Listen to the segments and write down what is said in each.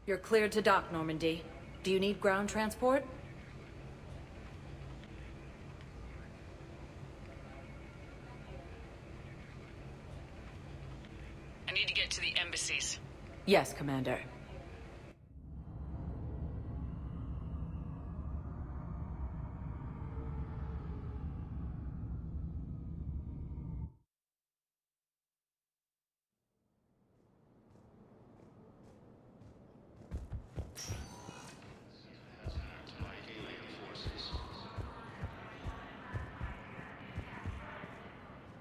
You're cleared to dock, Normandy. Do you need ground transport? I need to get to the embassies. Yes, Commander.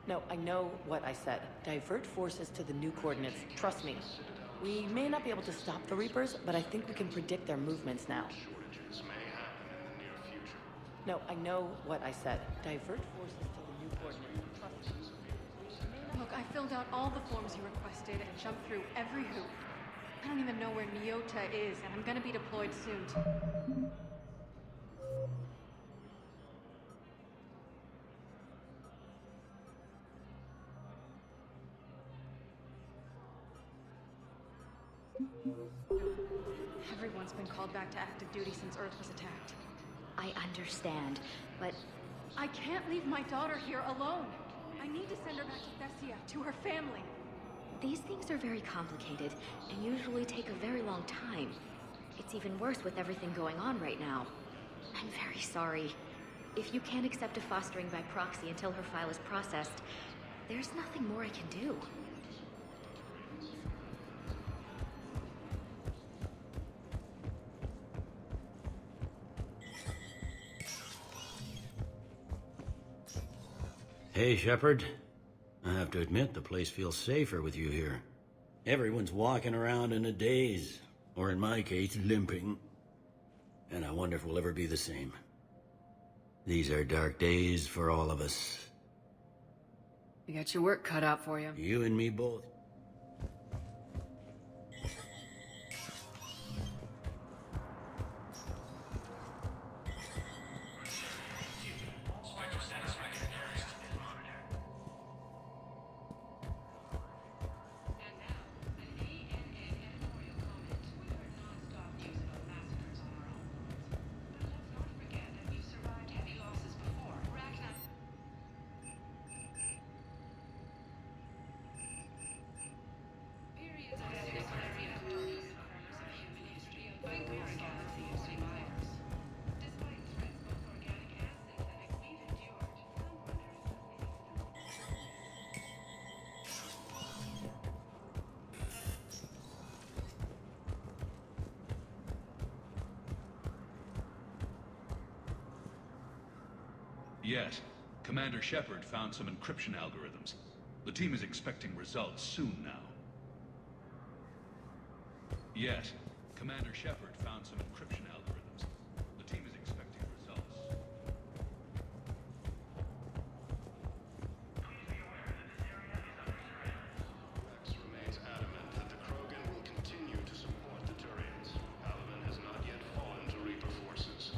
No, I know what I said. Divert forces to the new coordinates. Trust me. We may not be able to stop the Reapers, but I think we can predict their movements now. No, I know what I said. Divert forces to the new coordinates. Trust me. Look, I filled out all the forms you requested and jumped through every hoop. I don't even know where Nyota is, and I'm gonna be deployed soon. Everyone's been called back to active duty since Earth was attacked. I understand, but I can't leave my daughter here alone. I need to send her back to Thessia, to her family. these things are very complicated and usually take a very long time. It's even worse with everything going on right now. I'm very sorry. If you can't accept a fostering by proxy until her file is processed, there's nothing more I can do. Hey, Shepard. I have to admit, the place feels safer with you here. Everyone's walking around in a daze, or in my case, limping. And I wonder if we'll ever be the same. These are dark days for all of us. You got your work cut out for you. You and me both. Yes. Commander Shepard found some encryption algorithms. The team is expecting results soon now. Yes. Commander Shepard found some encryption algorithms. The team is expecting results. Rex remains adamant that the Krogan will continue to support the Turians. Paladin has not yet fallen to Reaper forces.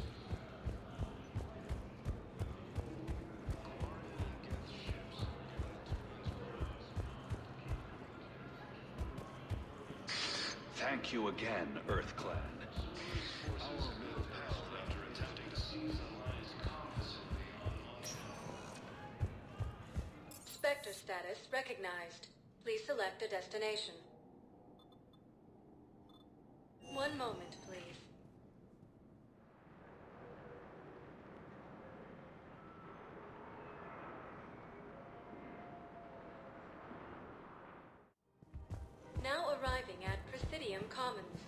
Thank you again, Earth Clan. Forces moved past after attempting to seize Alliance comms. Spectre status recognized. Please select a destination. One moment, please. Now arriving at Presidium Commons.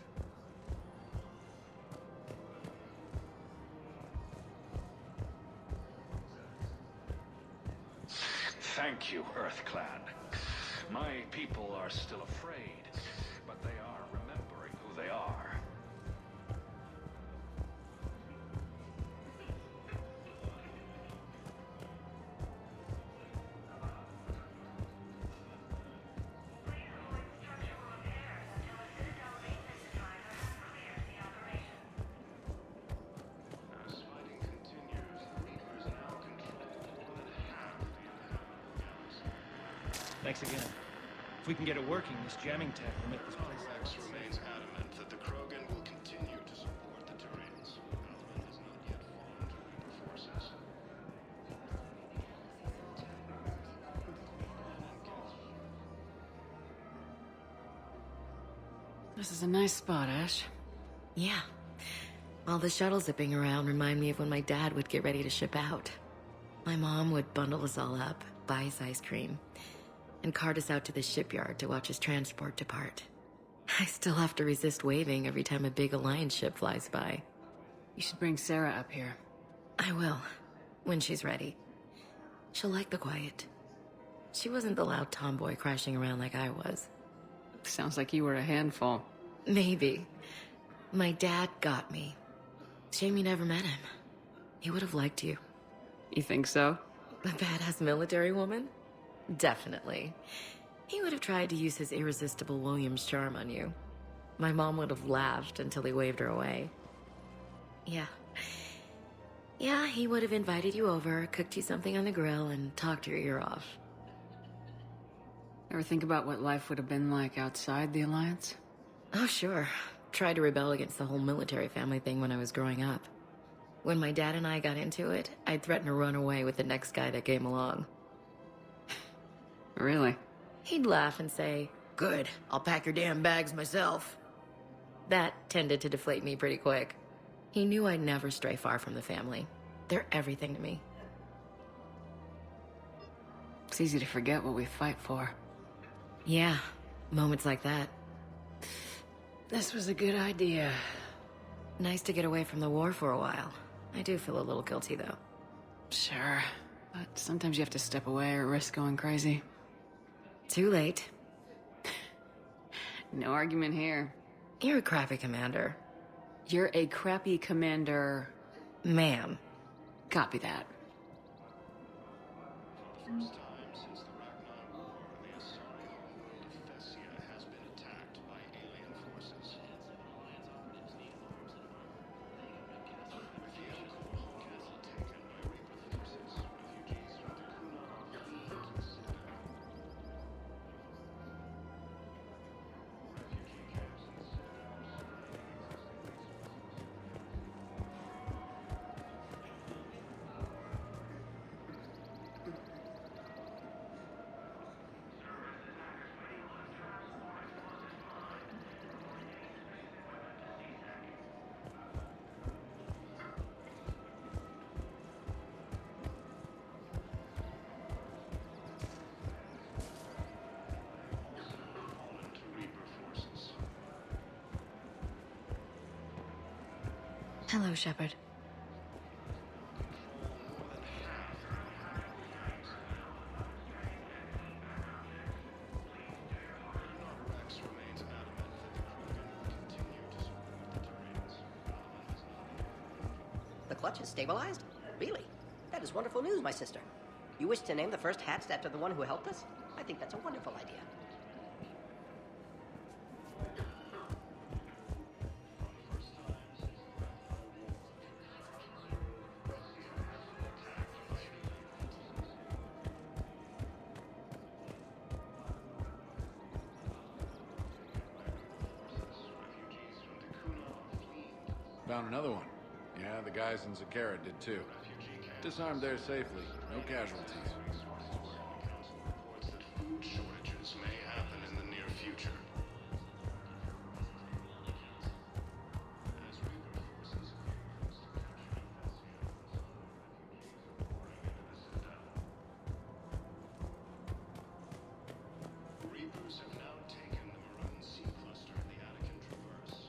Thank you, Earth Clan. My people are still afraid, but they are remembering who they are. As fighting continues, the Reapers now control more than half the inhabitable galaxy. Thanks again. If we can get it working, this jamming tech will make this place Rex remains adamant that the Krogan will continue to support the Turians. Alvin has not yet fallen to Reaper forces. This is a nice spot, Ash. Yeah. All the shuttle zipping around remind me of when my dad would get ready to ship out. My mom would bundle us all up, buy us ice cream, and cart us out to the shipyard to watch his transport depart. I still have to resist waving every time a big Alliance ship flies by. You should bring Sarah up here. I will, when she's ready. She'll like the quiet. She wasn't the loud tomboy crashing around like I was. Sounds like you were a handful. Maybe. My dad got me. Shame you never met him. He would have liked you. You think so? A badass military woman? Definitely. He would have tried to use his irresistible Williams charm on you. My mom would have laughed until he waved her away. Yeah. Yeah, he would have invited you over, cooked you something on the grill, and talked your ear off. Ever think about what life would have been like outside the Alliance? Oh, sure. Tried to rebel against the whole military family thing when I was growing up. When my dad and I got into it, I'd threaten to run away with the next guy that came along. Really? He'd laugh and say, "Good, I'll pack your damn bags myself." That tended to deflate me pretty quick. He knew I'd never stray far from the family. They're everything to me. It's easy to forget what we fight for. Yeah, moments like that. This was a good idea. Nice to get away from the war for a while. I do feel a little guilty, though. Sure, but sometimes you have to step away or risk going crazy. Too late. No argument here. You're a crappy commander. You're a crappy commander. Ma'am. Copy that. For the first time since the Ragnar War, the Asari homeworld of Thessia has been attacked by alien forces. With the Elcor homeworld taken by Reaper forces, refugees from the Kuna are fleeing to the Citadel. Refugee camps in the fallen to Reaper forces. Hello, Shepard. Rex remains adamant that the Krogan will continue to support the Turians. Alvin has not. The clutch is stabilized? Really? That is wonderful news, my sister. You wish to name the first hats after the one who helped us? I think that's a wonderful idea. Found another one. Yeah, the guys in Zakara did too. Disarmed there safely. No casualties. Council reports that food shortages may happen in the near future. As Reaper forces Reapers have now taken the Maroon Sea cluster of the Attican Traverse.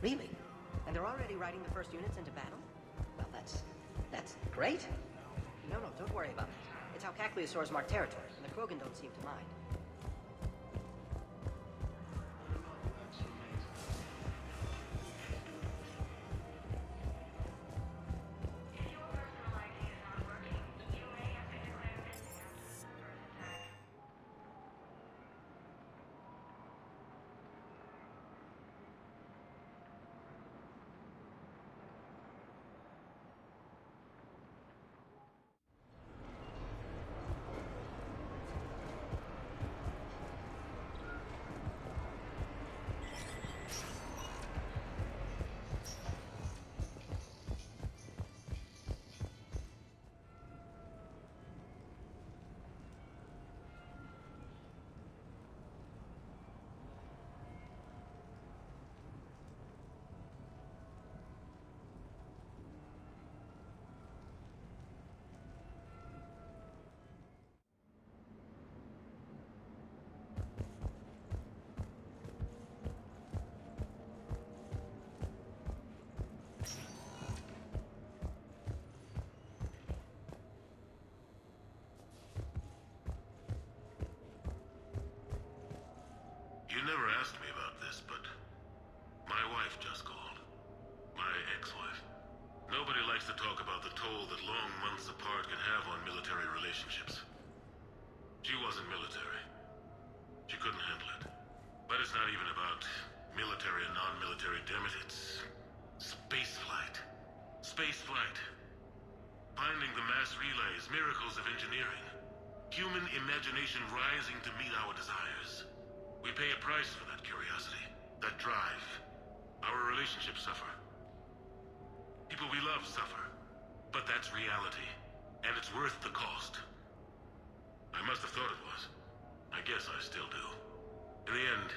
Really? And they're already riding the first units into battle? Well, that's great. No, don't worry about that. It's how Cacliosaurs mark territory, and the Krogan don't seem to mind. never asked me about this, but my wife just called. My ex-wife. Nobody likes to talk about the toll that long months apart can have on military relationships. She wasn't military. She couldn't handle it. But it's not even about military and non-military, damn it. It's space flight. Space flight. Finding the mass relays, miracles of engineering. Human imagination rising to meet our desires. We pay a price for that curiosity, that drive. Our relationships suffer. People we love suffer. But that's reality, and it's worth the cost. I must have thought it was. I guess I still do. In the end,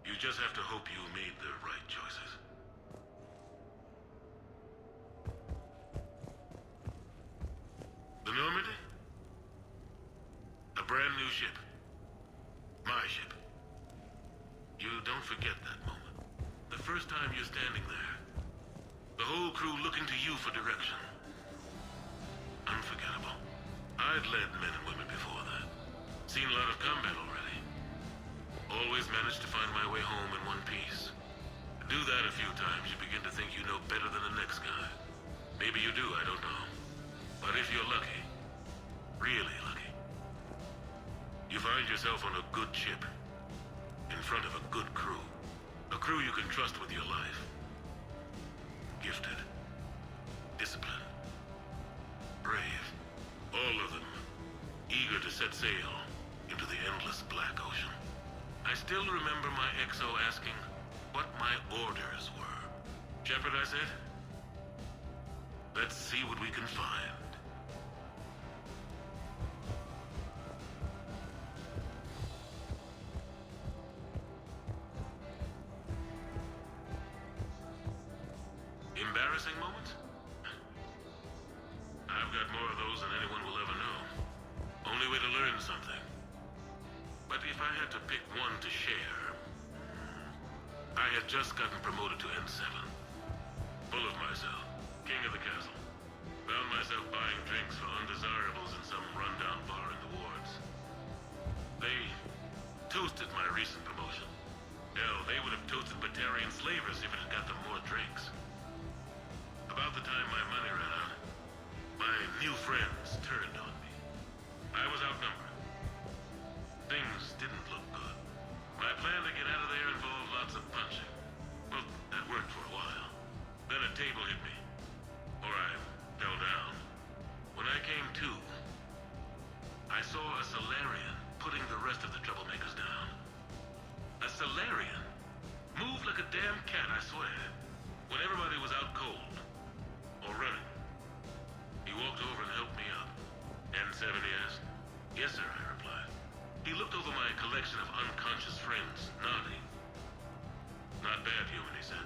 you just have to hope you made the right choices. The Normandy? A brand new ship. My ship. You don't forget that moment. The first time you're standing there. The whole crew looking to you for direction. Unforgettable. I'd led men and women before that. Seen a lot of combat already. Always managed to find my way home in one piece. Do that a few times, you begin to think you know better than the next guy. Maybe you do, I don't know. But if you're lucky, really lucky, you find yourself on a good ship, in front of a good crew. A crew you can trust with your life. Gifted. Disciplined. Brave. All of them. Eager to set sail into the endless black ocean. I still remember my XO asking what my orders were. Shepard, I said. Let's see what we can find. Embarrassing moments? I've got more of those than anyone will ever know. Only way to learn something. But if I had to pick one to share, I had just gotten promoted to N7. Full of myself. King of the castle. Found myself buying drinks for undesirables in some rundown bar in the wards. They toasted my recent promotion. Hell, they would have toasted Batarian slavers if it had got them more drinks. About the time my money ran out, my new friends turned on me. I was outnumbered. Things didn't look good. My plan to get out of there involved lots of punching. Well, that worked for a while. Then a table hit me. Or I fell down. When I came to, I saw a Solarian putting the rest of the troublemakers down. A Solarian? Moved like a damn cat, I swear. When everybody was out cold. Or running. He walked over and helped me up. N7, he asked. Yes, sir, I replied. He looked over my collection of unconscious friends, nodding. Not bad, human, he said.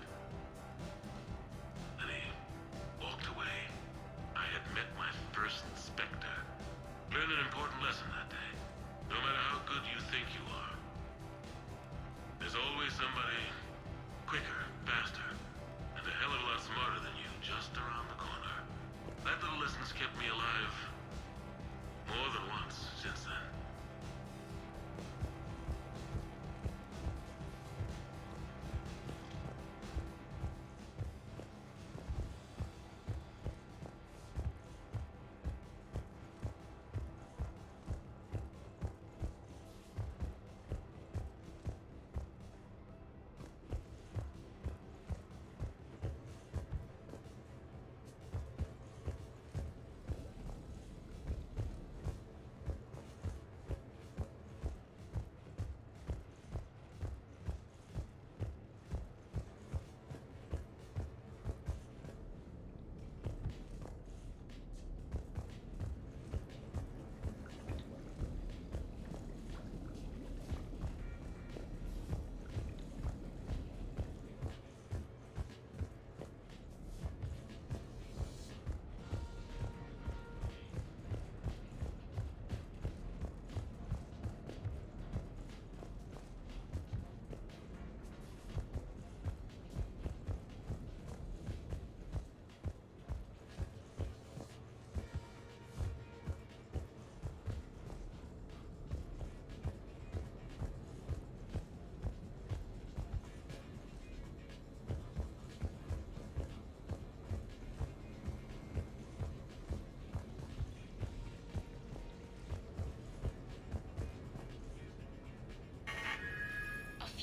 Then he walked away. I had met my first Spectre. Learned an important lesson that day. No matter how good you think you are, there's always somebody quicker, faster, and a hell of a lot smarter than you just around the corner. That little lesson's kept me alive more than once since then.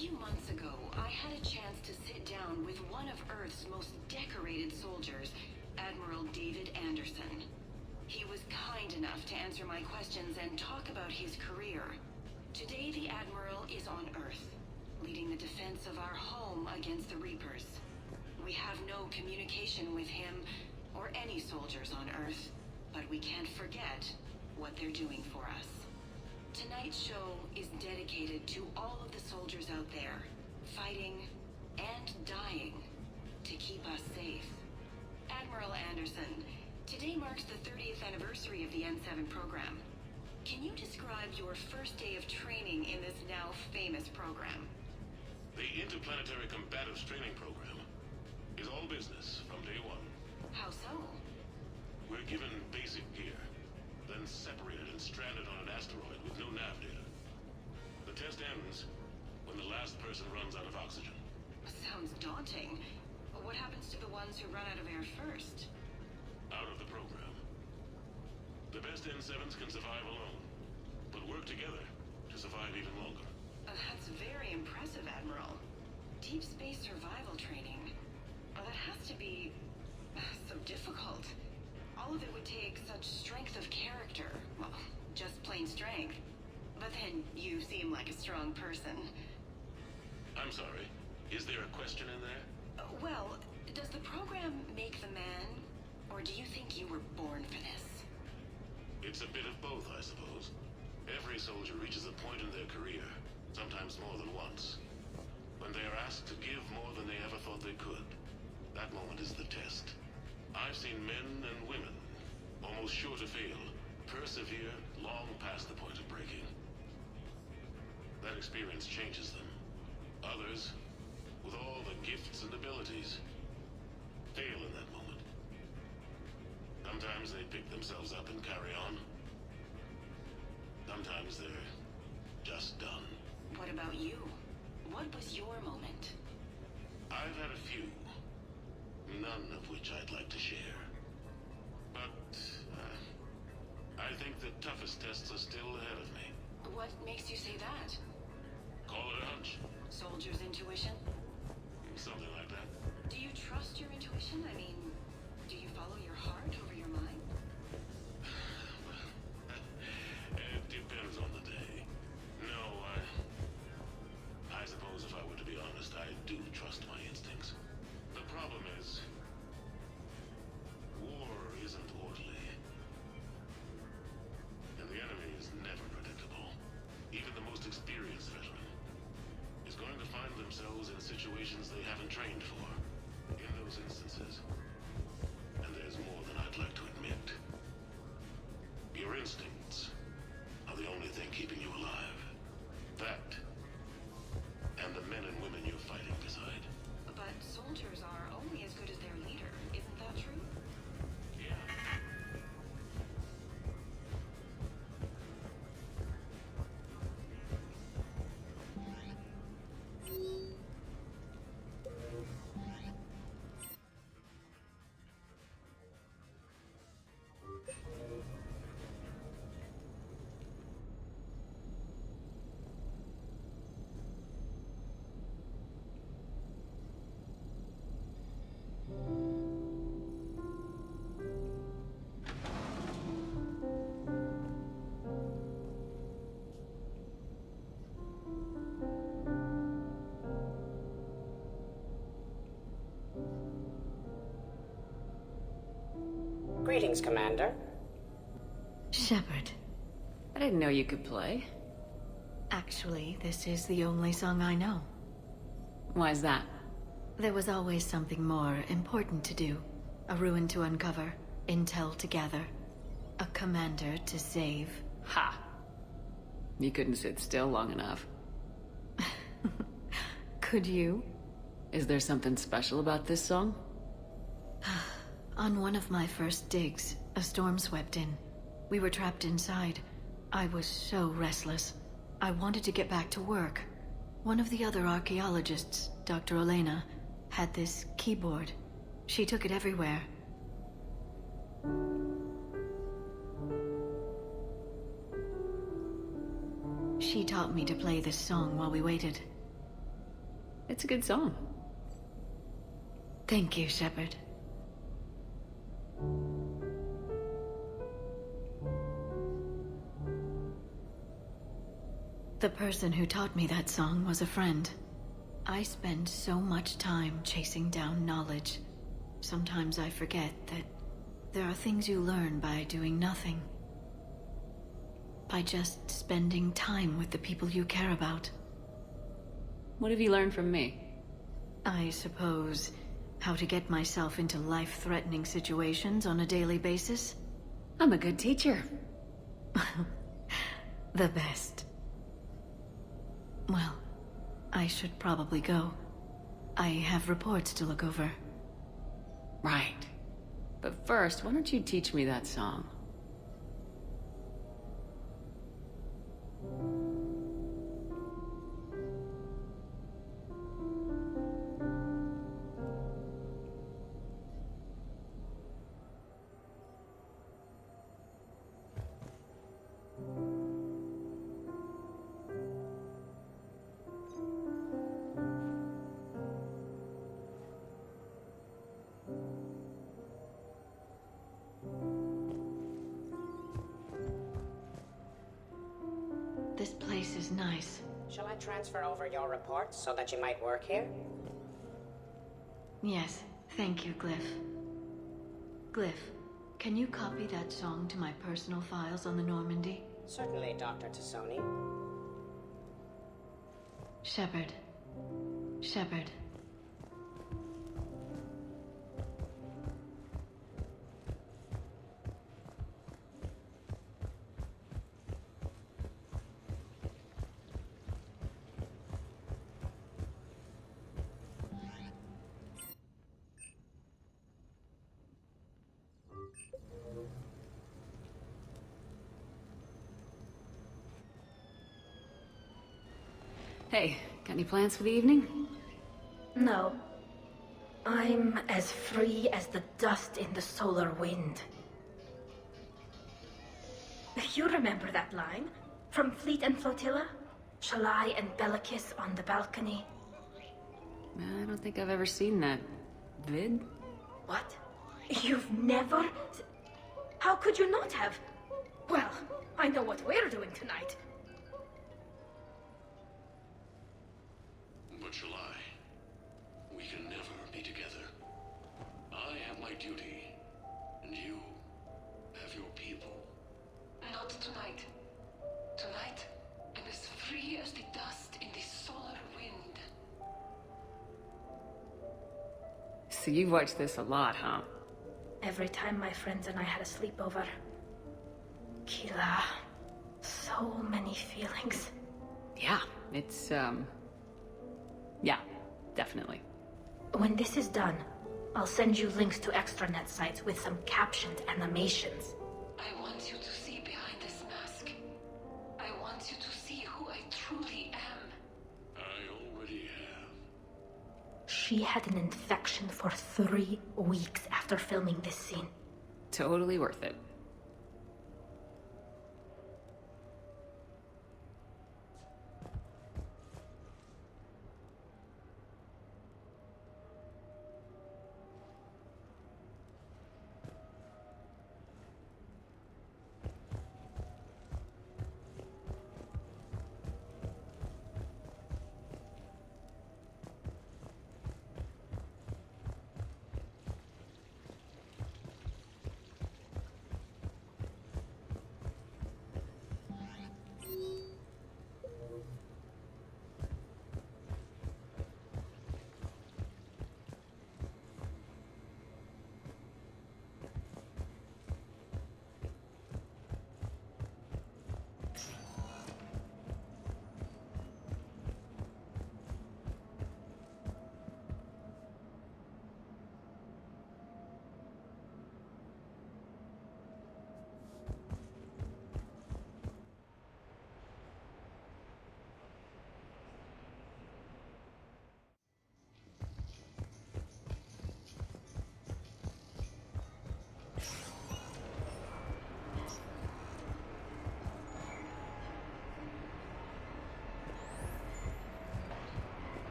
few months ago, I had a chance to sit down with one of Earth's most decorated soldiers, Admiral David Anderson. He was kind enough to answer my questions and talk about his career. Today, the Admiral is on Earth, leading the defense of our home against the Reapers. We have no communication with him or any soldiers on Earth, but we can't forget what they're doing for us. Tonight's show is dedicated to all of the soldiers out there, fighting and dying to keep us safe. Admiral Anderson, today marks the 30th anniversary of the N7 program. Can you describe your first day of training in this now famous program? The Interplanetary Combatives Training Program is all business from day one. How so? We're given basic gear, then separated and stranded on an asteroid with no nav data. The test ends when the last person runs out of oxygen. Sounds daunting. What happens to the ones who run out of air first? Out of the program. The best N7s can survive alone, but work together to survive even longer. That's very impressive, Admiral. Deep space survival training. That has to be so difficult. All of it would take such strength of character. Well, just plain strength. But then you seem like a strong person. I'm sorry. Is there a question in there? Well, does the program make the man? Or do you think you were born for this? It's a bit of both, I suppose. Every soldier reaches a point in their career, sometimes more than once, when they are asked to give more than they ever thought they could. That moment is the test. I've seen men and women, almost sure to fail, persevere long past the point of breaking. That experience changes them. Others, with all the gifts and abilities, fail in that moment. Sometimes they pick themselves up and carry on. Sometimes they're just done. What about you? What was your moment? I've had a few, none of which I'd like to share. But I think the toughest tests are still ahead of me. What makes you say that? Call it a hunch. Soldier's intuition? Something like that. Do you trust your intuition? I mean, do you follow your heart over your mind? It depends on the day. No, I suppose if I were to be honest, I do trust my instincts. The problem is, war isn't orderly. And the enemy is never predictable. Even the most experienced veteran is going to find themselves in situations they haven't trained for. In those instances, and there's more than I'd like to admit, your instincts are the only thing keeping you alive. That, and the men and women you're fighting beside. But soldiers are only as good as their leader. Isn't that true? Yeah. Greetings, Commander. Shepard. I didn't know you could play. Actually, this is the only song I know. Why's that? There was always something more important to do. A ruin to uncover, intel to gather, a commander to save. Ha! You couldn't sit still long enough. Could you? Is there something special about this song? On one of my first digs, a storm swept in. We were trapped inside. I was so restless. I wanted to get back to work. One of the other archaeologists, Dr. Olena, had this keyboard. She took it everywhere. She taught me to play this song while we waited. It's a good song. Thank you, Shepard. The person who taught me that song was a friend. I spend so much time chasing down knowledge. Sometimes I forget that there are things you learn by doing nothing. By just spending time with the people you care about. What have you learned from me? I suppose how to get myself into life-threatening situations on a daily basis. I'm a good teacher. The best. Well, I should probably go. I have reports to look over. Right. But first, why don't you teach me that song? This place is nice. Shall I transfer over your reports so that you might work here? Yes, thank you, Glyph. Glyph, can you copy that song to my personal files on the Normandy? Certainly, Dr. Tassoni. Shepard. Shepard. Hey, got any plans for the evening? No. I'm as free as the dust in the solar wind. You remember that line? From Fleet and Flotilla? Shalai and Bellicus on the balcony? I don't think I've ever seen that vid. What? You've never... How could you not have? Well, I know what we're doing tonight. But shall I? We can never be together. I have my duty, and you have your people. Not tonight. Tonight, I'm as free as the dust in the solar wind. So you've watched this a lot, huh? Every time my friends and I had a sleepover. Kila. So many feelings. Yeah, it's, yeah, definitely. When this is done, I'll send you links to extranet sites with some captioned animations. I want you to see behind this mask. I want you to see who I truly am. I already have. She had an infection for 3 weeks after filming this scene. Totally worth it.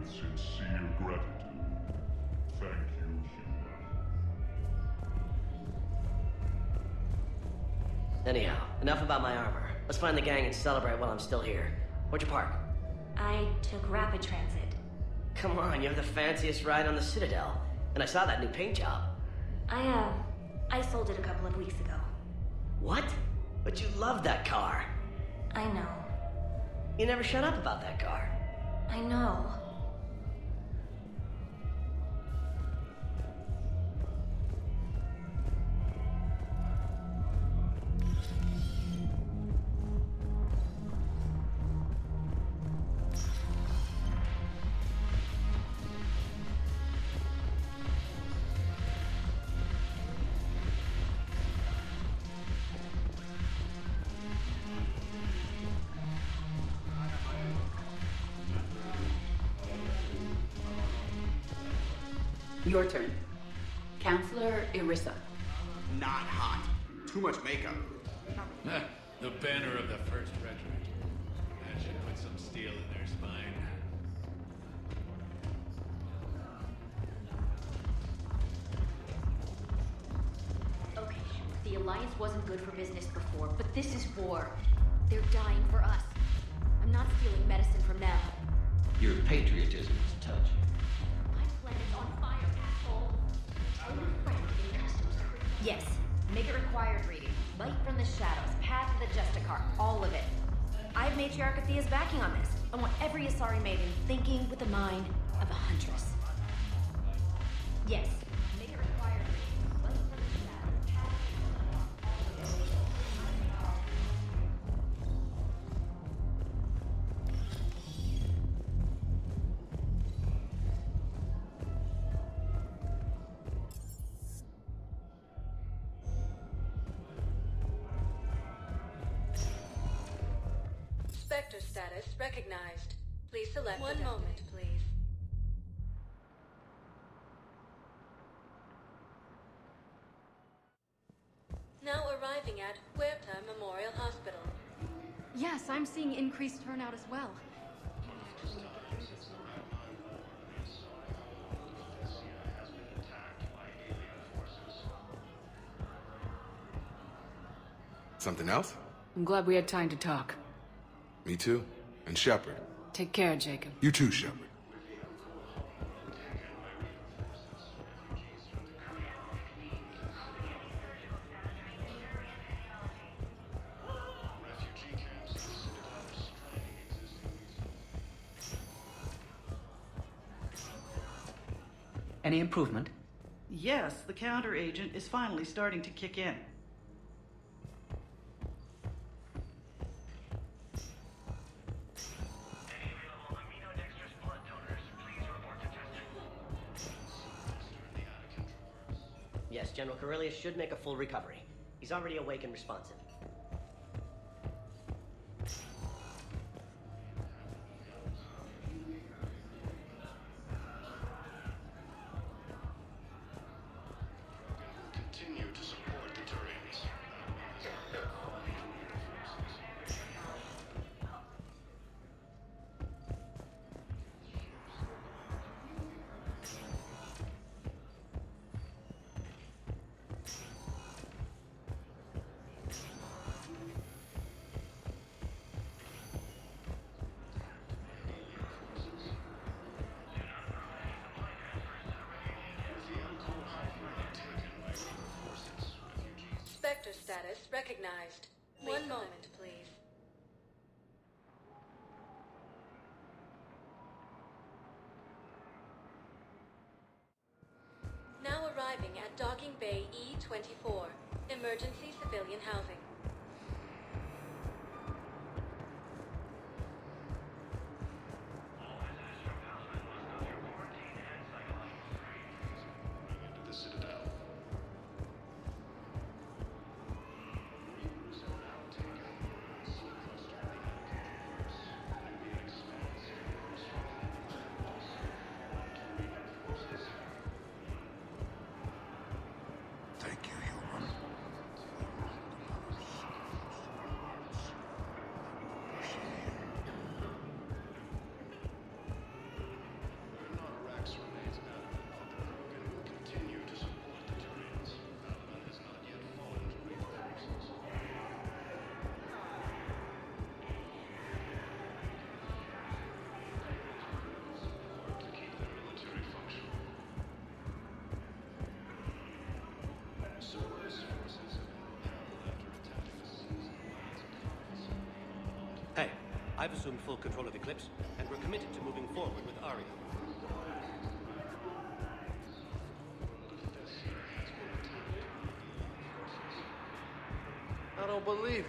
with sincere gratitude. Thank you, human. Anyhow, enough about my armor. Let's find the gang and celebrate while I'm still here. Where'd you park? I took rapid transit. Come on, you have the fanciest ride on the Citadel. And I saw that new paint job. I sold it a couple of weeks ago. What? But you love that car. I know. You never shut up about that car. I know. Your turn. Counselor Irissa. Not hot. Too much makeup. The banner of the First Regiment. That should put some steel in their spine. Okay, the Alliance wasn't good for business before, but this is war. They're dying for us. I'm not stealing medicine from them. Your patriotism is touching. My planet's on fire, asshole. Tell your friend in customs. Yes, make it required reading. Light from the Shadows, Path of the Justicar, all of it. I have Matriarch Athea's backing on this. I want every Asari maiden thinking with the mind of a huntress. Yes, make it required reading. Light from the Shadows, Path of the Justicar, all of it. Spectre status recognized. Please select one moment, please. Now arriving at Huerta Memorial Hospital. Yes, I'm seeing increased turnout as well. Something else? I'm glad we had time to talk. Me too. And Shepard. Take care, Jacob. You too, Shepard. Any improvement? Yes, the counter agent is finally starting to kick in. Yes, General Corellius should make a full recovery. He's already awake and responsive. Continue to support the Turians. Spectre status recognized. One moment, please. Now arriving at Docking Bay E-24, emergency civilian housing. The Citadel. Thank you, human. I've assumed full control of Eclipse, and we're committed to moving forward with Aria. I don't believe it.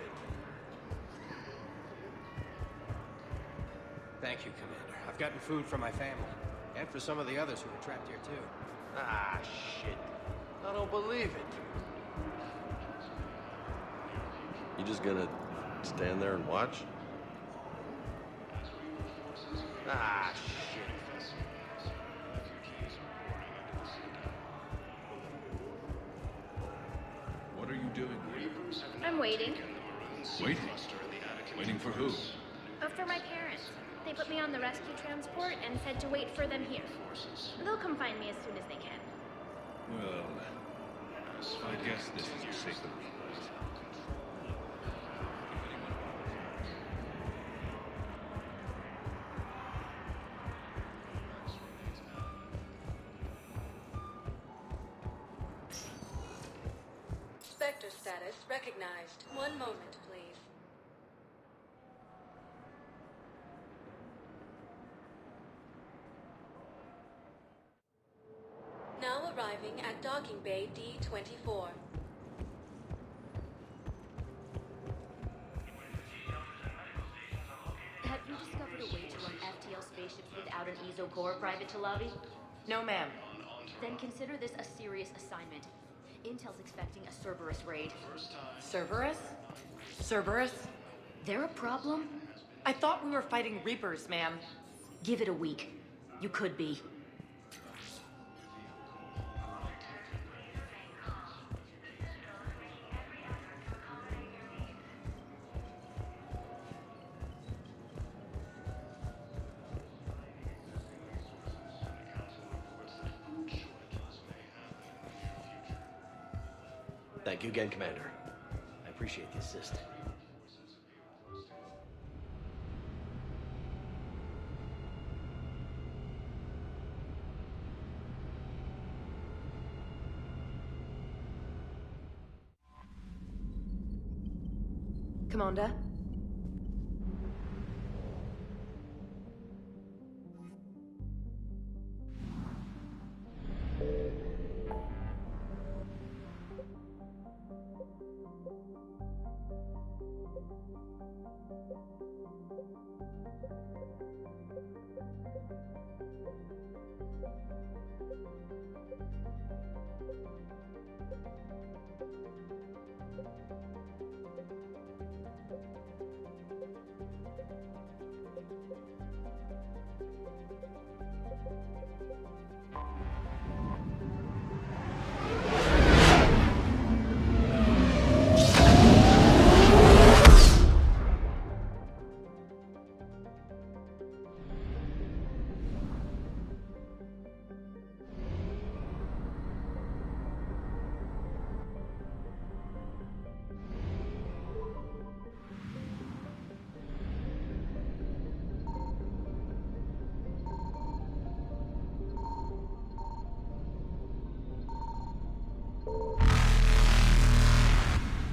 Thank you, Commander. I've gotten food for my family, and for some of the others who are trapped here, too. Ah, shit. I don't believe it. You just gonna stand there and watch? Ah, shit. What are you doing here? I'm waiting. Waiting? Waiting for who? For my parents. They put me on the rescue transport and said to wait for them here. They'll come find me as soon as they can. Well, I guess this is your safer room. Spectre status recognized. One moment, please. Now arriving at docking bay D-24. Have you discovered a way to run FTL spaceships without an ESO core, Private Talavi? No, ma'am. Then consider this a serious assignment. Intel's expecting a Cerberus raid. Cerberus? Cerberus? They're a problem? I thought we were fighting Reapers, ma'am. Give it a week. You could be. Thank you again, Commander. I appreciate the assist. Commander?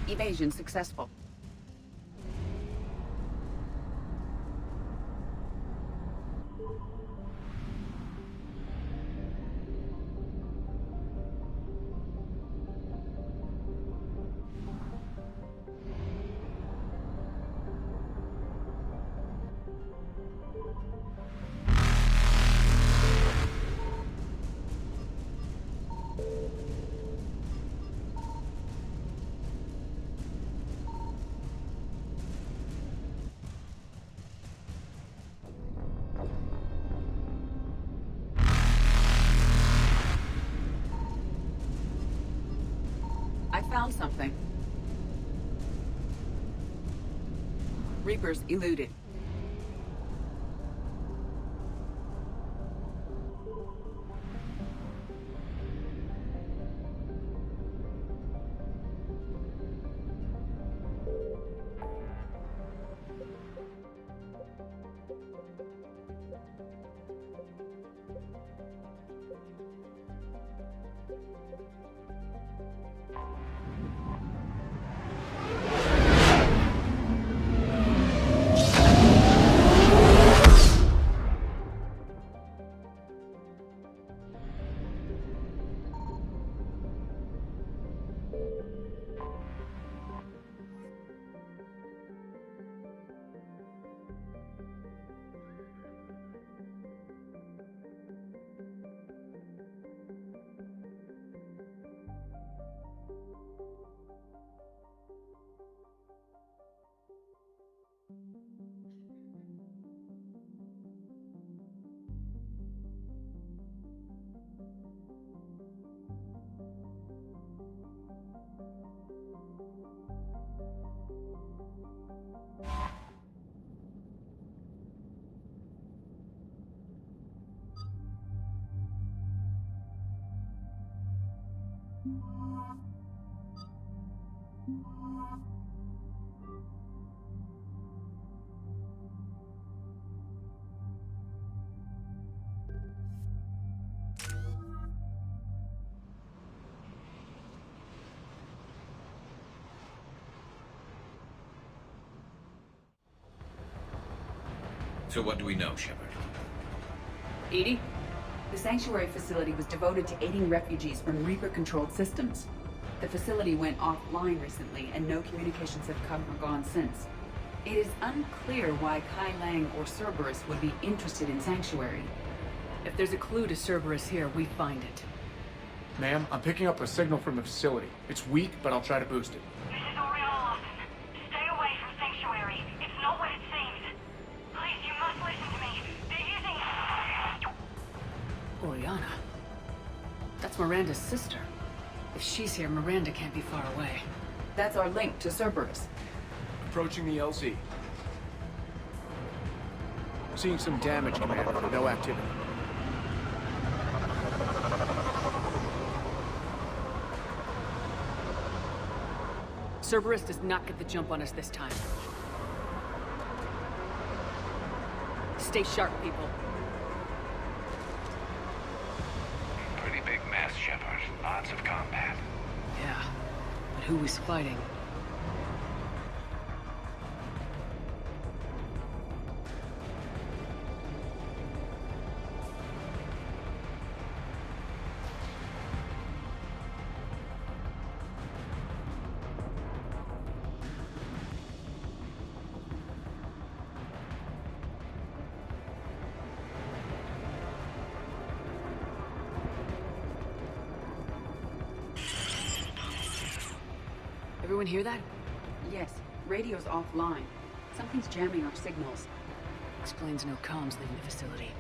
Evasion successful. I found something. Reapers eluded. So what do we know, Shepard? Edie? The sanctuary facility was devoted to aiding refugees from Reaper-controlled systems. The facility went offline recently, and no communications have come or gone since. It is unclear why Kai Lang or Cerberus would be interested in Sanctuary. If there's a clue to Cerberus here, we find it. Ma'am, I'm picking up a signal from the facility. It's weak, but I'll try to boost it. This is Oriana Lawson. Stay away from Sanctuary. It's not what it seems. Please, you must listen to me. They're using... Oriana? That's Miranda's sister. If she's here, Miranda can't be far away. That's our link to Cerberus. Approaching the LZ. Seeing some damage, Commander. No activity. Cerberus does not get the jump on us this time. Stay sharp, people. Pretty big mess, Shepard. Lots of combat. Yeah, but who is fighting? Everyone hear that? Yes. Radio's offline. Something's jamming our signals. Explains no comms leaving the facility.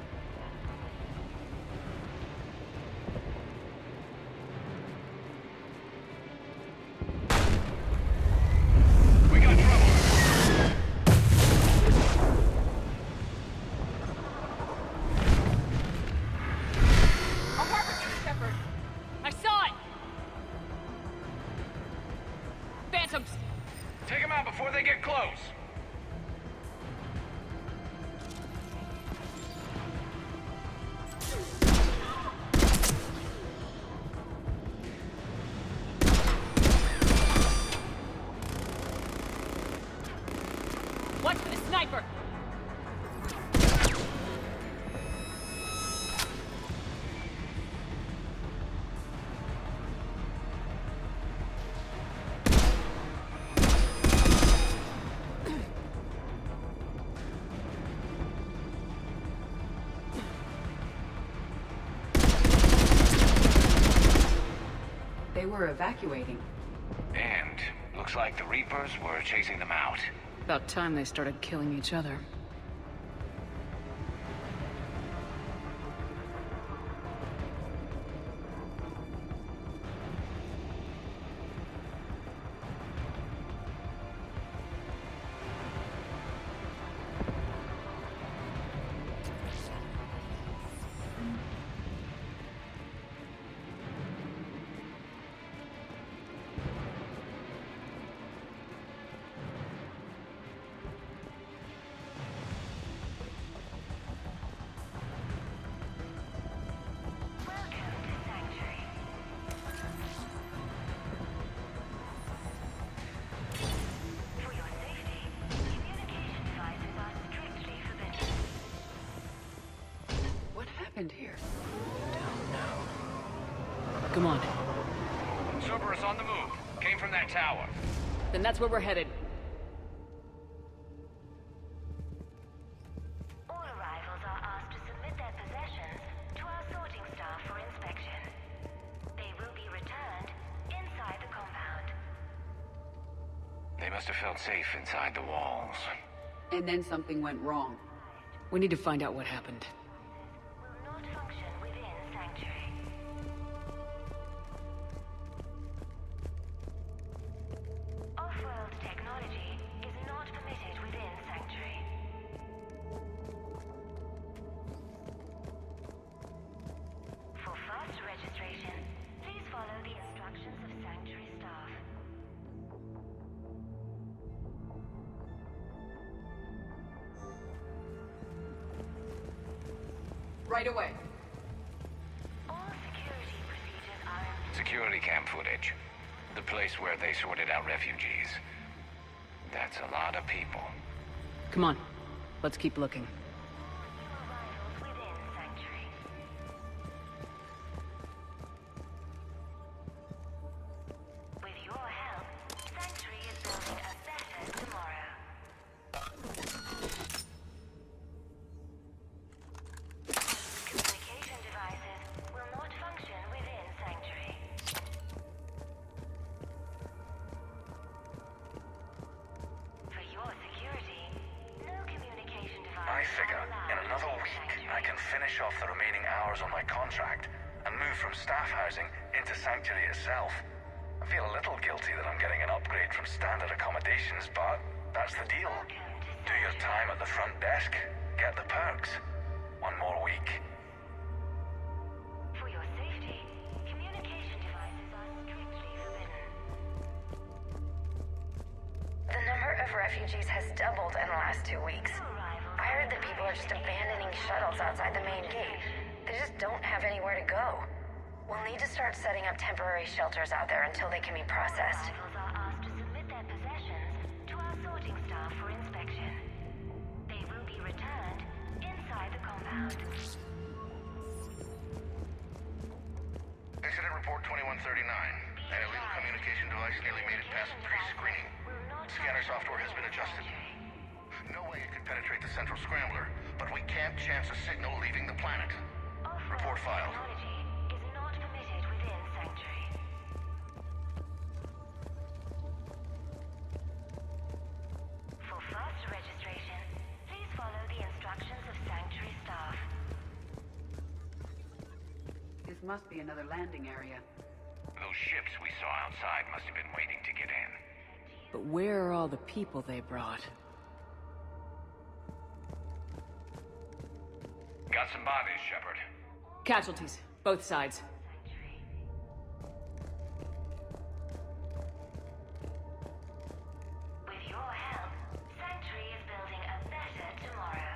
We got trouble! I'll mark it, Shepard! I saw it! Phantoms! Take them out before they get close! Watch for the sniper! They were evacuating. And looks like the Reapers were chasing them out. About time they started killing each other. Here. Don't know. Come on. Cerberus on the move. Came from that tower. Then that's where we're headed. All arrivals are asked to submit their possessions to our sorting staff for inspection. They will be returned inside the compound. They must have felt safe inside the walls. And then something went wrong. We need to find out what happened. Off-world technology is not permitted within Sanctuary. For faster registration, please follow the instructions. Right away. Security cam footage. The place where they sorted out refugees. That's a lot of people. Come on. Let's keep looking. I figure in another week I can finish off the remaining hours on my contract and move from staff housing into Sanctuary itself. I feel a little guilty that I'm getting an upgrade from standard accommodations, but that's the deal. Do your time at the front desk, get the perks. One more week. For your safety, communication devices are strictly forbidden. The number of refugees has doubled in the last 2 weeks. I heard that people are just abandoning shuttles outside the main gate. They just don't have anywhere to go. We'll need to start setting up temporary shelters out there until they can be processed. Arrivals are asked to submit their possessions to our sorting staff for inspection. They will be returned inside the compound. Incident report 2139. An illegal communication device nearly made it past pre-screening. Scanner software has been adjusted. No way it could penetrate the central scrambler, but we can't chance a signal leaving the planet. Report filed. Technology is not permitted within Sanctuary. For faster registration, please follow the instructions of Sanctuary staff. This must be another landing area. Those ships we saw outside must have been waiting to get in. But where are all the people they brought? Got some bodies, Shepard. Casualties, both sides. With your help, Sanctuary is building a better tomorrow.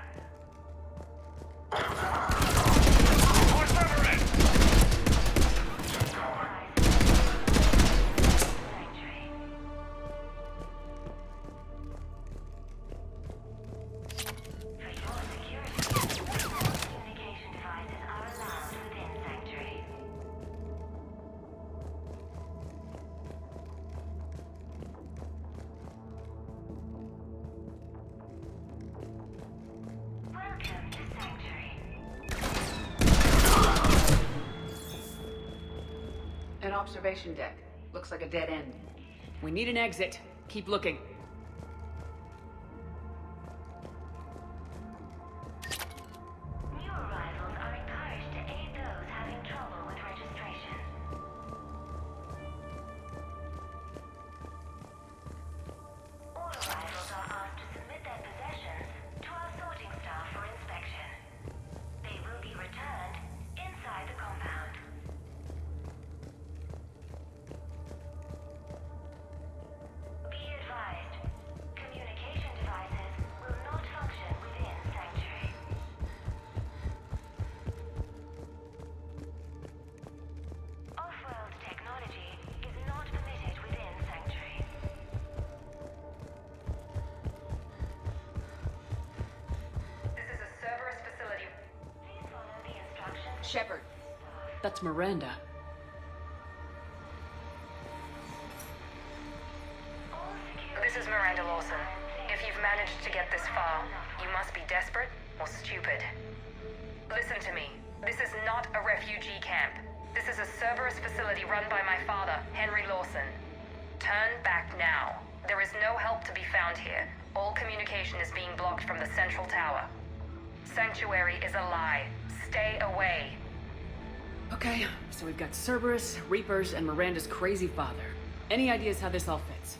More submarine! An observation deck. Looks like a dead end. We need an exit. Keep looking. New arrivals are encouraged to aid those having trouble with registration. All arrivals are asked to submit their possessions to our sorting staff for inspection. They will be returned inside the compound. Be advised, communication devices will not function within Sanctuary. Off-world technology is not permitted within Sanctuary. This is a Cerberus facility. Please follow the instructions. Shepard. That's Miranda. This is Miranda Lawson. If you've managed to get this far, you must be desperate or stupid. Listen to me. This is not a refugee camp. This is a Cerberus facility run by my father, Henry Lawson. Turn back now. There is no help to be found here. All communication is being blocked from the central tower. Sanctuary is a lie. Stay away. Okay, so we've got Cerberus, Reapers, and Miranda's crazy father. Any ideas how this all fits?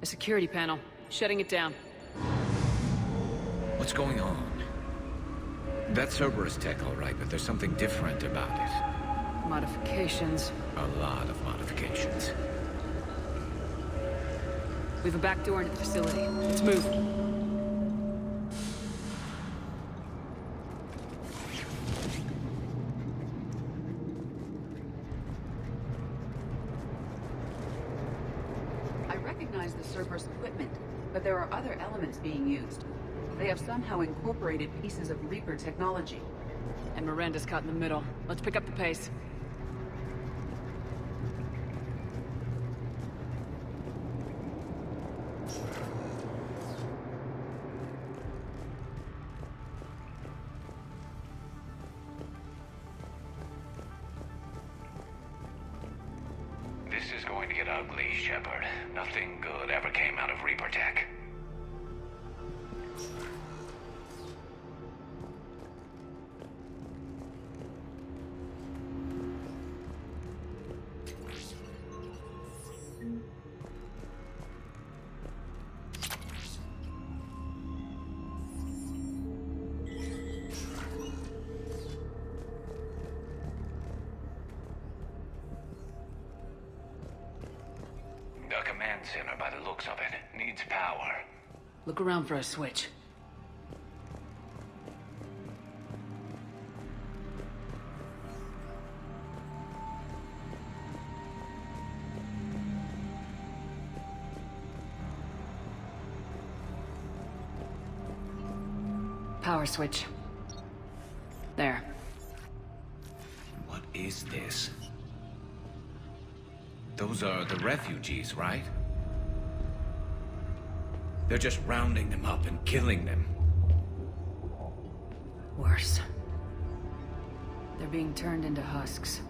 A security panel. Shutting it down. What's going on? That's Cerberus tech, all right, but there's something different about it. Modifications. A lot of modifications. We have a back door into the facility. Let's move. I recognize the Cerberus equipment, but there are other elements being used. They have somehow incorporated pieces of Reaper technology. And Miranda's caught in the middle. Let's pick up the pace. This is going to get ugly, Shepard. Nothing good ever came out of Reaper tech. The command center, by the looks of it, needs power. Look around for a switch. Power switch. There. What is this? Those are the refugees, right? They're just rounding them up and killing them. Worse. They're being turned into husks.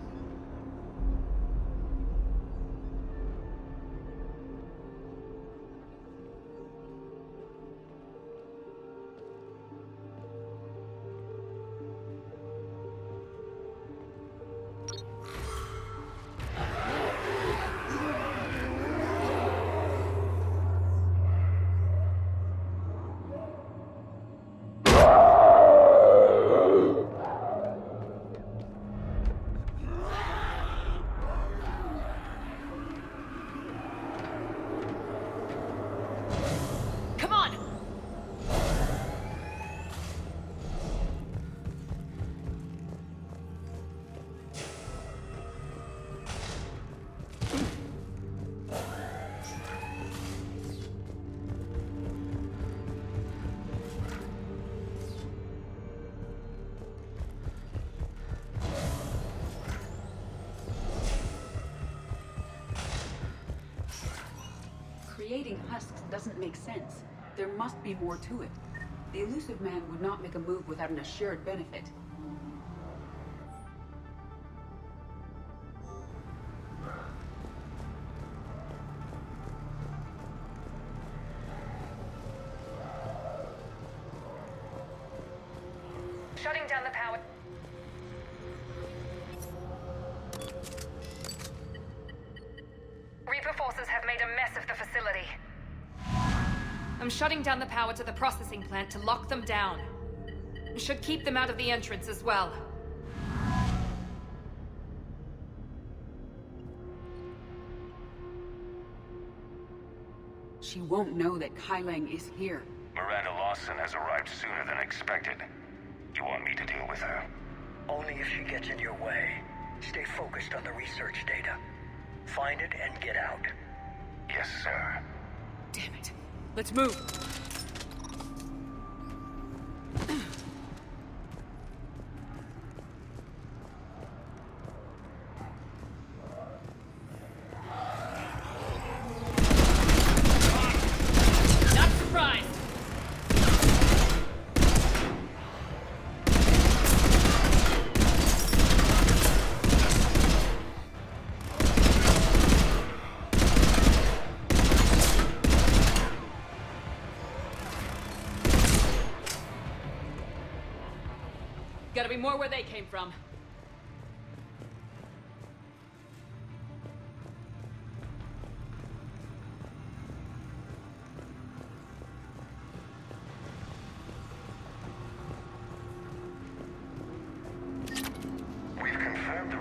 Creating husks doesn't make sense. There must be more to it. The elusive man would not make a move without an assured benefit. Shutting down the power. Reaper forces have made a mess of the facility. I'm shutting down the power to the processing plant to lock them down. Should keep them out of the entrance as well. She won't know that Kai Lang is here. Miranda Lawson has arrived sooner than expected. You want me to deal with her? Only if she gets in your way. Stay focused on the research data. Find it and get out. Yes, sir. Damn it. Let's move. Not surprised. Gotta be more where they came from.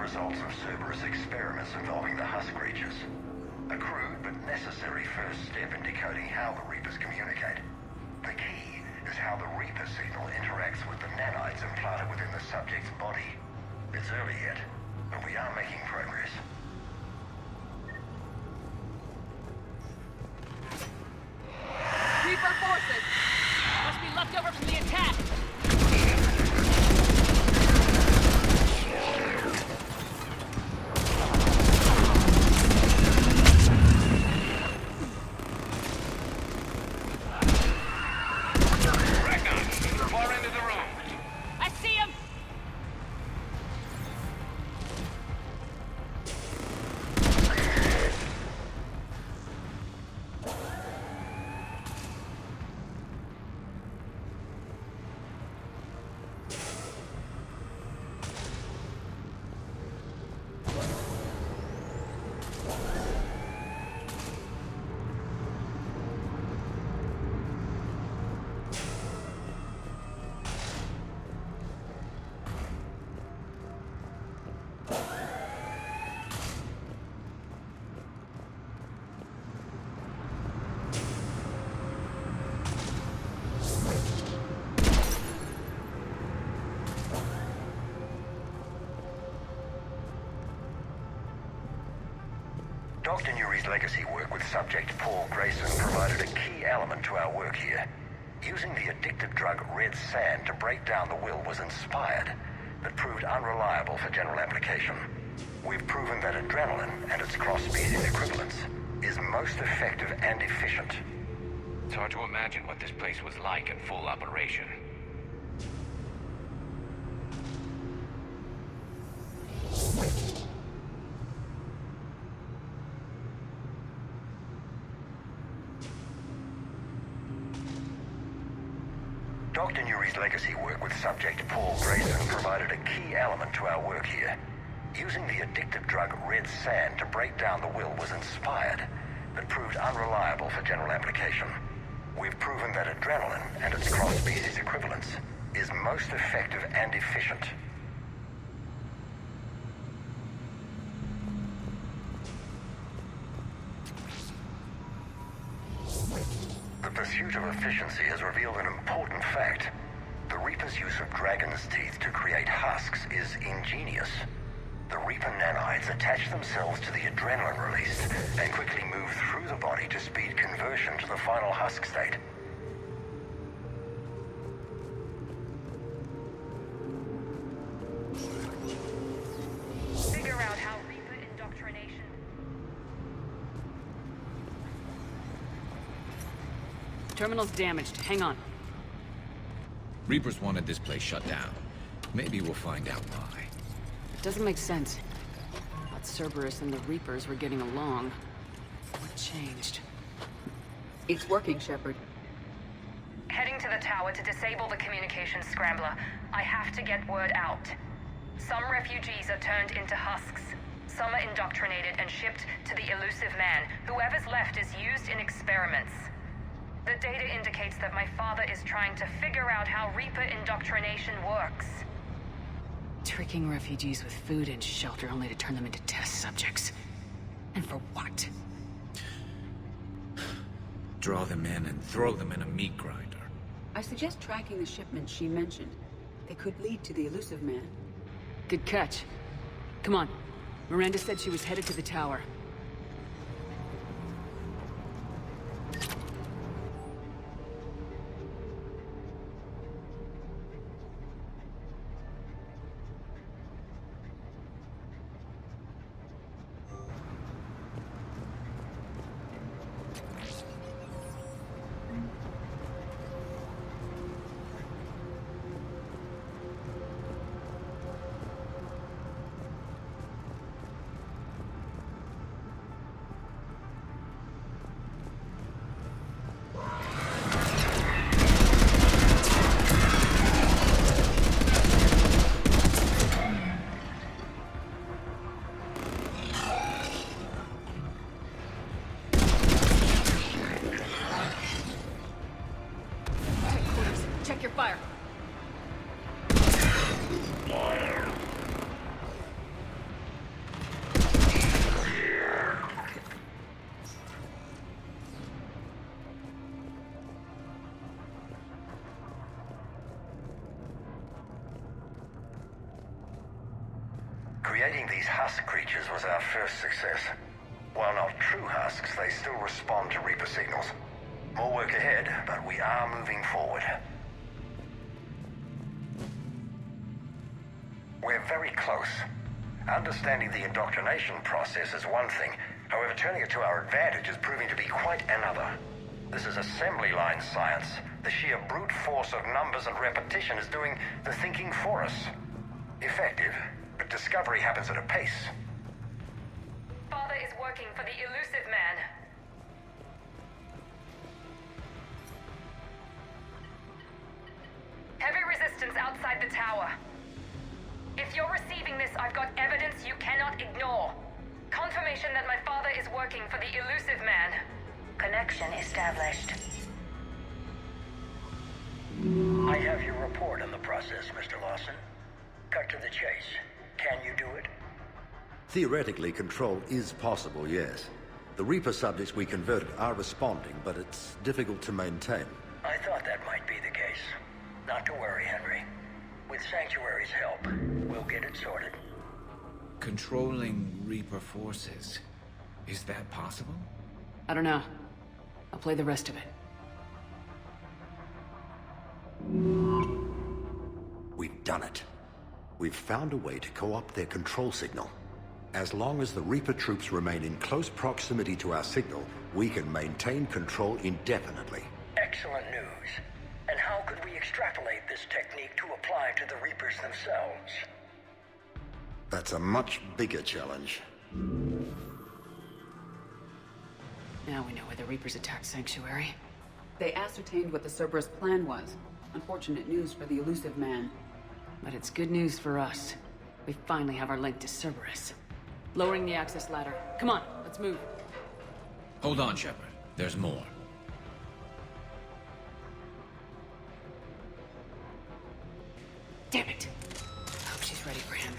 results of Cerberus experiments involving the husk creatures. A crude but necessary first step in decoding how the Reapers communicate. The key is how the Reaper signal interacts with the nanites implanted within the subject's body. It's early yet, but we are making progress. Reaper forces! Must be left over from the attack! Far into the room. I see him! Dr. Nuri's legacy work with subject Paul Grayson provided a key element to our work here. Using the addictive drug red sand to break down the will was inspired, but proved unreliable for general application. We've proven that adrenaline and its cross-species equivalence is most effective and efficient. It's hard to imagine what this place was like in full operation. Dr. Nuri's legacy work with subject Paul Grayson provided a key element to our work here. Using the addictive drug red sand to break down the will was inspired, but proved unreliable for general application. We've proven that adrenaline and its cross-species equivalence is most effective and efficient. The pursuit of efficiency has revealed an important fact. The Reaper's use of dragon's teeth to create husks is ingenious. The Reaper nanites attach themselves to the adrenaline released and quickly move through the body to speed conversion to the final husk state. Figure out how Reaper indoctrination... Terminal's damaged. Hang on. Reapers wanted this place shut down. Maybe we'll find out why. It doesn't make sense. Thought Cerberus and the Reapers were getting along. What changed? It's working, Shepard. Heading to the tower to disable the communications scrambler. I have to get word out. Some refugees are turned into husks. Some are indoctrinated and shipped to the elusive man. Whoever's left is used in experiments. The data indicates that my father is trying to figure out how Reaper indoctrination works. Tricking refugees with food and shelter only to turn them into test subjects. And for what? Draw them in and throw them in a meat grinder. I suggest tracking the shipment she mentioned. They could lead to the elusive man. Good catch. Come on. Miranda said she was headed to the tower. Check your fire. Creating these husk creatures was our first success. While not true husks, they still respond to Reaper signals. More work ahead, but we are moving forward. We're very close. Understanding the indoctrination process is one thing. However, turning it to our advantage is proving to be quite another. This is assembly line science. The sheer brute force of numbers and repetition is doing the thinking for us. Effective, but discovery happens at a pace. Father is working for the elusive man. Heavy resistance outside the tower. If you're receiving this, I've got evidence you cannot ignore. Confirmation that my father is working for the elusive man. Connection established. I have your report on the process, Mr. Lawson. Cut to the chase. Can you do it? Theoretically, control is possible, yes. The Reaper subjects we converted are responding, but it's difficult to maintain. I thought that might be the case. Not to worry, Henry. With Sanctuary's help, we'll get it sorted. Controlling Reaper forces. Is that possible? I don't know. I'll play the rest of it. We've done it. We've found a way to co-opt their control signal. As long as the Reaper troops remain in close proximity to our signal, we can maintain control indefinitely. Excellent news. And how could we extrapolate this technique to apply to the Reapers themselves? That's a much bigger challenge. Now we know why the Reapers attacked Sanctuary. They ascertained what the Cerberus plan was. Unfortunate news for the elusive man. But it's good news for us. We finally have our link to Cerberus. Lowering the access ladder. Come on, let's move. Hold on, Shepard. There's more. Damn it. I hope she's ready for him.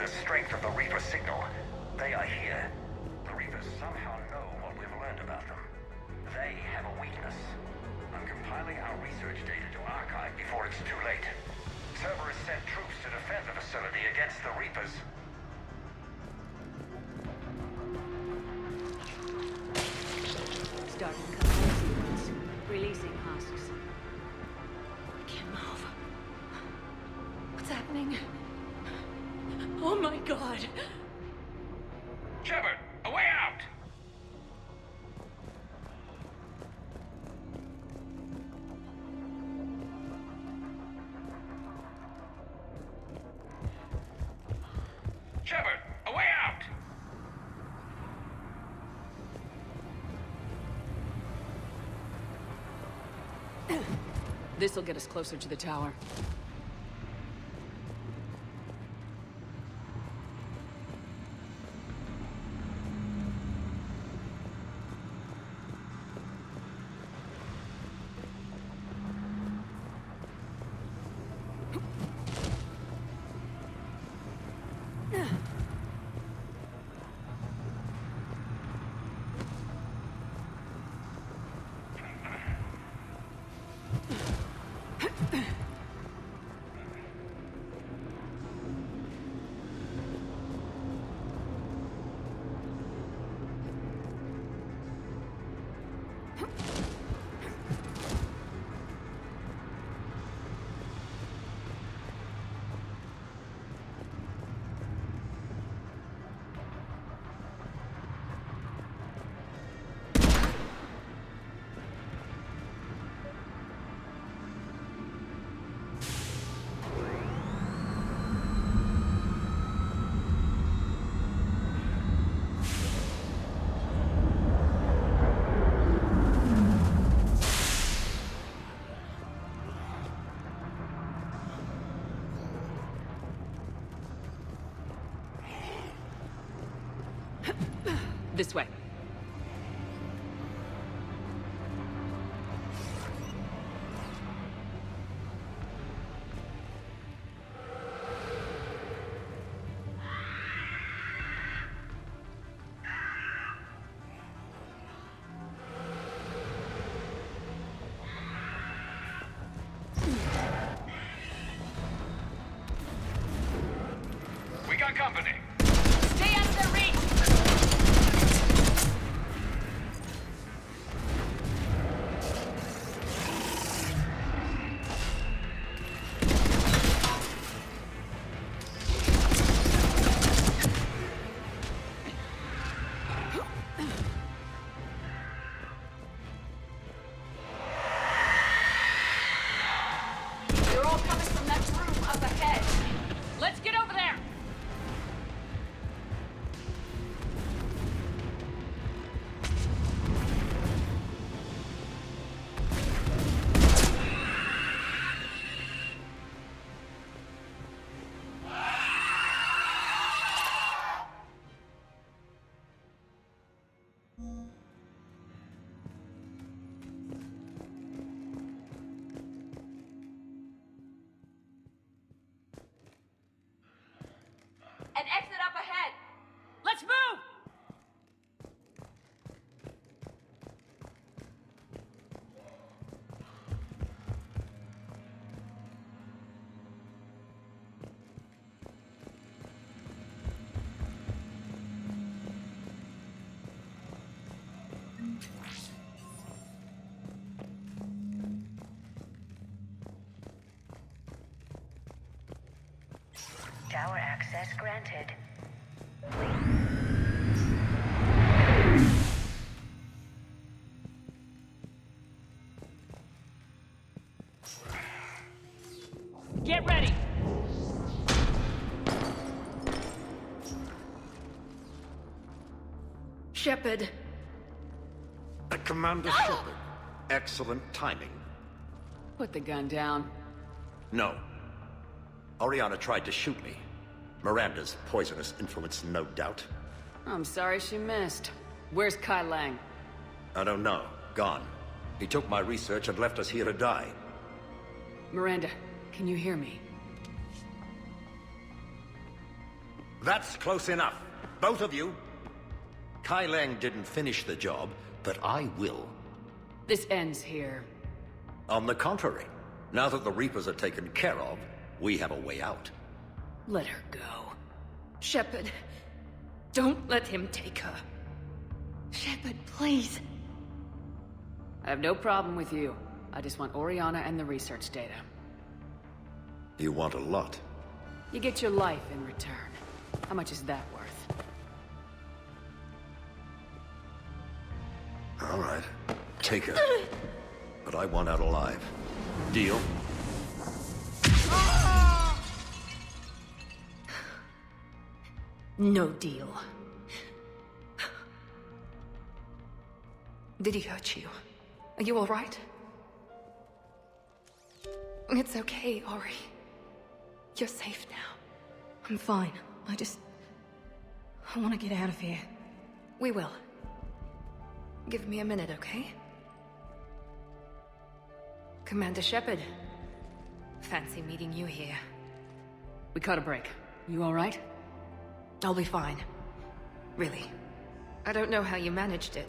the strength of the Reaper signal. They are here. The Reapers somehow know what we've learned about them. They have a weakness. I'm compiling our research data to archive before it's too late. Cerberus sent troops to defend the facility against the Reapers. Starting command sequence. Releasing husks. Can't move. What's happening? Oh my god! Shepard, a way out! Shepard, a way out! This'll get us closer to the tower. This way. We got company. Stay out of their reach! They're all coming from that room up ahead. Let's get over there! An exit up ahead! Let's move! Tower access granted. Get ready! Shepard. Commander Shepard. Excellent timing. Put the gun down. No. Oriana tried to shoot me. Miranda's poisonous influence, no doubt. I'm sorry she missed. Where's Kai Lang? I don't know. Gone. He took my research and left us here to die. Miranda, can you hear me? That's close enough. Both of you. Kai Leng didn't finish the job, but I will. This ends here. On the contrary, now that the Reapers are taken care of, we have a way out. Let her go. Shepard, don't let him take her. Shepard, please. I have no problem with you. I just want Oriana and the research data. You want a lot. You get your life in return. How much is that worth? All right. Take her. But I want out alive. Deal? No deal. Did he hurt you? Are you all right? It's okay, Ori. You're safe now. I'm fine. I want to get out of here. We will. Give me a minute, okay? Commander Shepard. Fancy meeting you here. We caught a break. You all right? I'll be fine. Really. I don't know how you managed it,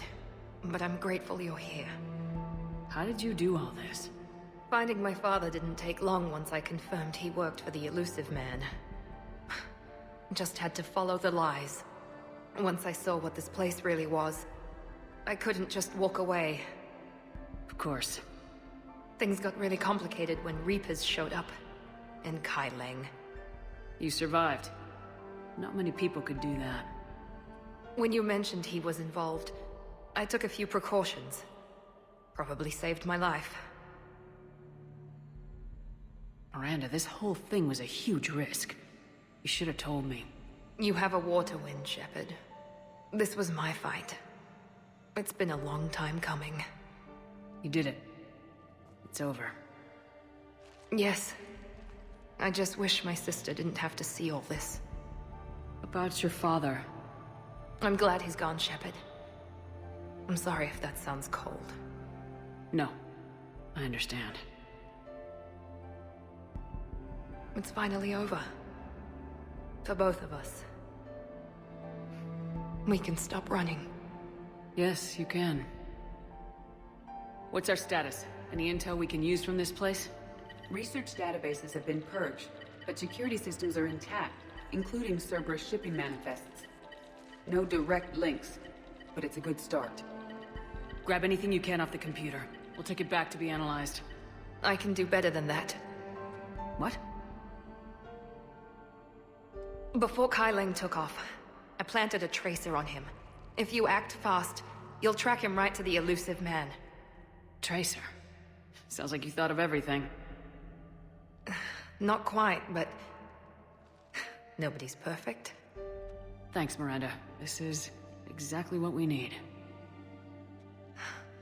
but I'm grateful you're here. How did you do all this? Finding my father didn't take long once I confirmed he worked for the Elusive Man. Just had to follow the lies. Once I saw what this place really was, I couldn't just walk away. Of course. Things got really complicated when Reapers showed up. And Kai Leng. You survived. Not many people could do that. When you mentioned he was involved, I took a few precautions. Probably saved my life. Miranda, this whole thing was a huge risk. You should have told me. You have a war to win, Shepard. This was my fight. It's been a long time coming. You did it. It's over. Yes. I just wish my sister didn't have to see all this. About your father. I'm glad he's gone, Shepard. I'm sorry if that sounds cold. No. I understand. It's finally over. For both of us. We can stop running. Yes, you can. What's our status? Any intel we can use from this place? Research databases have been purged, but security systems are intact, including Cerberus shipping manifests. No direct links, but it's a good start. Grab anything you can off the computer. We'll take it back to be analyzed. I can do better than that. What? Before Kai Leng took off, I planted a tracer on him. If you act fast, you'll track him right to the Elusive Man. Tracer? Sounds like you thought of everything. Not quite, but... nobody's perfect. Thanks, Miranda. This is exactly what we need.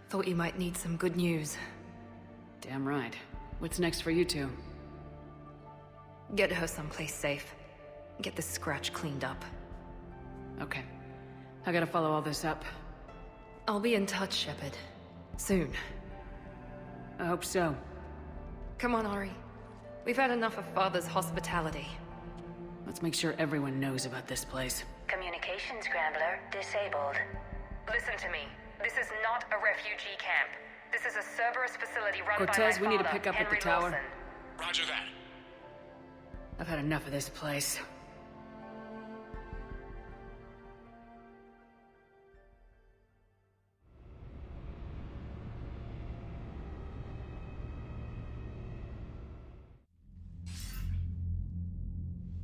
Thought you might need some good news. Damn right. What's next for you two? Get her someplace safe. Get this scratch cleaned up. Okay. I gotta follow all this up. I'll be in touch, Shepard. Soon. I hope so. Come on, Ori. We've had enough of Father's hospitality. Let's make sure everyone knows about this place. Communication scrambler disabled. Listen to me. This is not a refugee camp. This is a Cerberus facility run Cortez, by my father, we need to pick up Henry at the tower. Lawson. Roger that. I've had enough of this place.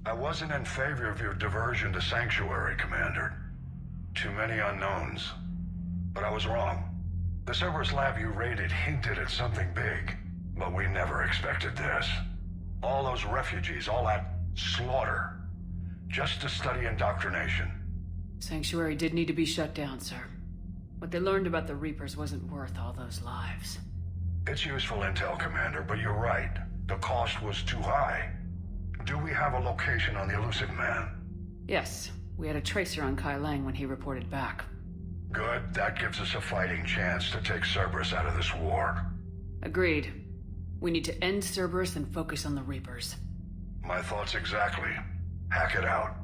I wasn't in favor of your diversion to Sanctuary, Commander. Too many unknowns. But I was wrong. The Cerberus lab you raided hinted at something big, but we never expected this. All those refugees, all that slaughter, just to study indoctrination. Sanctuary did need to be shut down, sir. What they learned about the Reapers wasn't worth all those lives. It's useful intel, Commander, but you're right. The cost was too high. Do we have a location on the Elusive Man? Yes. We had a tracer on Kai Leng when he reported back. Good. That gives us a fighting chance to take Cerberus out of this war. Agreed. We need to end Cerberus and focus on the Reapers. My thoughts exactly. Hack it out.